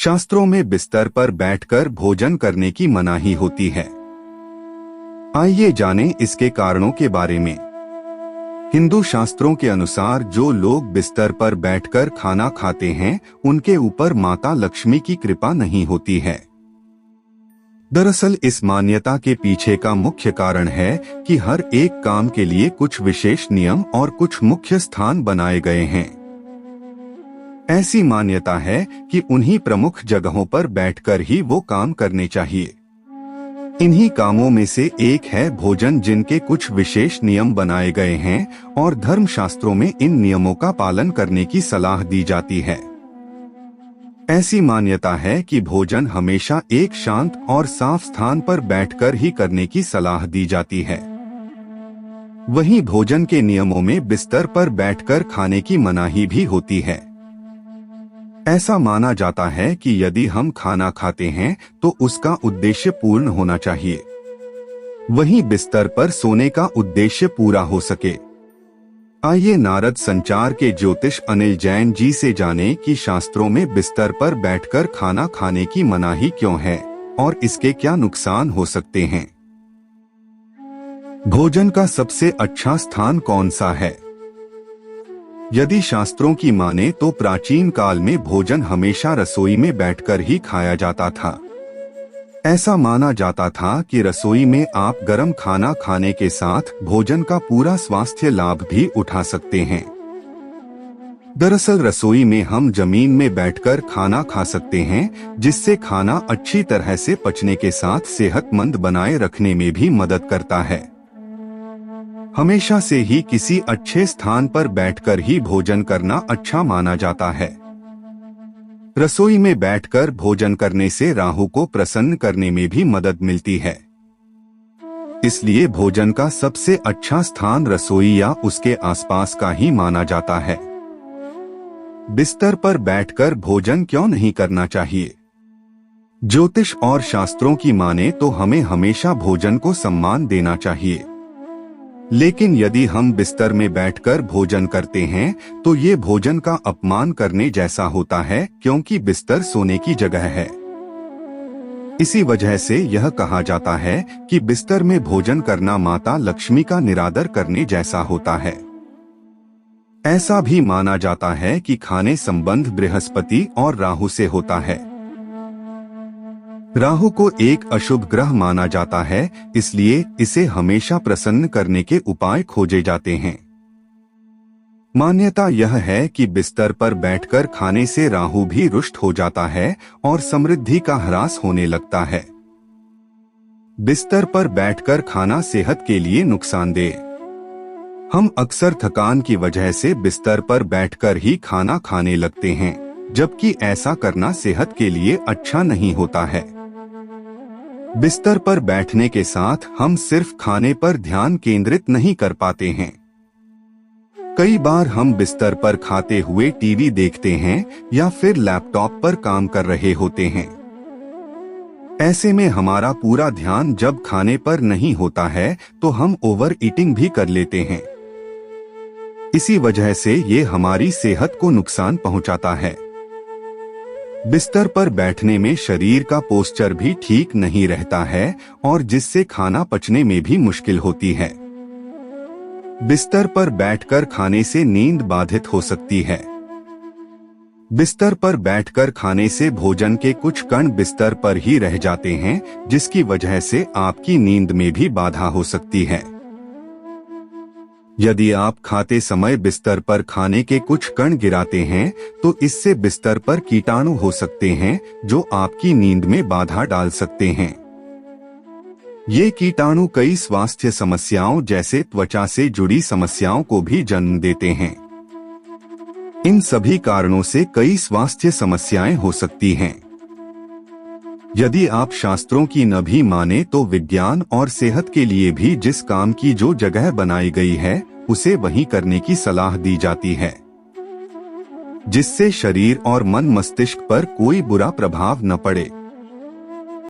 शास्त्रों में बिस्तर पर बैठकर भोजन करने की मनाही होती है। आइए जानें इसके कारणों के बारे में। हिंदू शास्त्रों के अनुसार जो लोग बिस्तर पर बैठकर खाना खाते हैं, उनके ऊपर माता लक्ष्मी की कृपा नहीं होती है। दरअसल इस मान्यता के पीछे का मुख्य कारण है कि हर एक काम के लिए कुछ विशेष नियम और कुछ मुख्य स्थान बनाए गए हैं। ऐसी मान्यता है कि उन्हीं प्रमुख जगहों पर बैठकर ही वो काम करने चाहिए। इन्हीं कामों में से एक है भोजन, जिनके कुछ विशेष नियम बनाए गए हैं और धर्मशास्त्रों में इन नियमों का पालन करने की सलाह दी जाती है। ऐसी मान्यता है कि भोजन हमेशा एक शांत और साफ स्थान पर बैठकर ही करने की सलाह दी जाती है। वहीं भोजन के नियमों में बिस्तर पर बैठकर खाने की मनाही भी होती है। ऐसा माना जाता है कि यदि हम खाना खाते हैं तो उसका उद्देश्य पूर्ण होना चाहिए, वहीं बिस्तर पर सोने का उद्देश्य पूरा हो सके। आइए नारद संचार के ज्योतिष अनिल जैन जी से जानें कि शास्त्रों में बिस्तर पर बैठकर खाना खाने की मनाही क्यों है और इसके क्या नुकसान हो सकते हैं। भोजन का सबसे अच्छा स्थान कौन सा है? यदि शास्त्रों की माने तो प्राचीन काल में भोजन हमेशा रसोई में बैठकर ही खाया जाता था। ऐसा माना जाता था कि रसोई में आप गर्म खाना खाने के साथ भोजन का पूरा स्वास्थ्य लाभ भी उठा सकते हैं। दरअसल रसोई में हम जमीन में बैठकर खाना खा सकते हैं, जिससे खाना अच्छी तरह से पचने के साथ सेहतमंद बनाए रखने में भी मदद करता है। हमेशा से ही किसी अच्छे स्थान पर बैठकर ही भोजन करना अच्छा माना जाता है। रसोई में बैठकर भोजन करने से राहु को प्रसन्न करने में भी मदद मिलती है। इसलिए भोजन का सबसे अच्छा स्थान रसोई या उसके आसपास का ही माना जाता है। बिस्तर पर बैठकर भोजन क्यों नहीं करना चाहिए? ज्योतिष और शास्त्रों की माने तो हमें हमेशा भोजन को सम्मान देना चाहिए, लेकिन यदि हम बिस्तर में बैठकर भोजन करते हैं तो ये भोजन का अपमान करने जैसा होता है, क्योंकि बिस्तर सोने की जगह है। इसी वजह से यह कहा जाता है कि बिस्तर में भोजन करना माता लक्ष्मी का निरादर करने जैसा होता है। ऐसा भी माना जाता है कि खाने संबंध बृहस्पति और राहु से होता है। राहु को एक अशुभ ग्रह माना जाता है, इसलिए इसे हमेशा प्रसन्न करने के उपाय खोजे जाते हैं। मान्यता यह है कि बिस्तर पर बैठकर खाने से राहु भी रुष्ट हो जाता है और समृद्धि का ह्रास होने लगता है। बिस्तर पर बैठकर खाना सेहत के लिए नुकसानदेह। हम अक्सर थकान की वजह से बिस्तर पर बैठकर ही खाना खाने लगते हैं, जबकि ऐसा करना सेहत के लिए अच्छा नहीं होता है। बिस्तर पर बैठने के साथ हम सिर्फ खाने पर ध्यान केंद्रित नहीं कर पाते हैं। कई बार हम बिस्तर पर खाते हुए टीवी देखते हैं या फिर लैपटॉप पर काम कर रहे होते हैं। ऐसे में हमारा पूरा ध्यान जब खाने पर नहीं होता है तो हम ओवर ईटिंग भी कर लेते हैं। इसी वजह से ये हमारी सेहत को नुकसान पहुंचाता है। बिस्तर पर बैठने में शरीर का पोस्चर भी ठीक नहीं रहता है और जिससे खाना पचने में भी मुश्किल होती है। बिस्तर पर बैठकर खाने से नींद बाधित हो सकती है। बिस्तर पर बैठकर खाने से भोजन के कुछ कण बिस्तर पर ही रह जाते हैं, जिसकी वजह से आपकी नींद में भी बाधा हो सकती है। यदि आप खाते समय बिस्तर पर खाने के कुछ कण गिराते हैं तो इससे बिस्तर पर कीटाणु हो सकते हैं, जो आपकी नींद में बाधा डाल सकते हैं। ये कीटाणु कई स्वास्थ्य समस्याओं जैसे त्वचा से जुड़ी समस्याओं को भी जन्म देते हैं। इन सभी कारणों से कई स्वास्थ्य समस्याएं हो सकती हैं। यदि आप शास्त्रों की न भी माने तो विज्ञान और सेहत के लिए भी जिस काम की जो जगह बनाई गई है उसे वहीं करने की सलाह दी जाती है, जिससे शरीर और मन मस्तिष्क पर कोई बुरा प्रभाव न पड़े।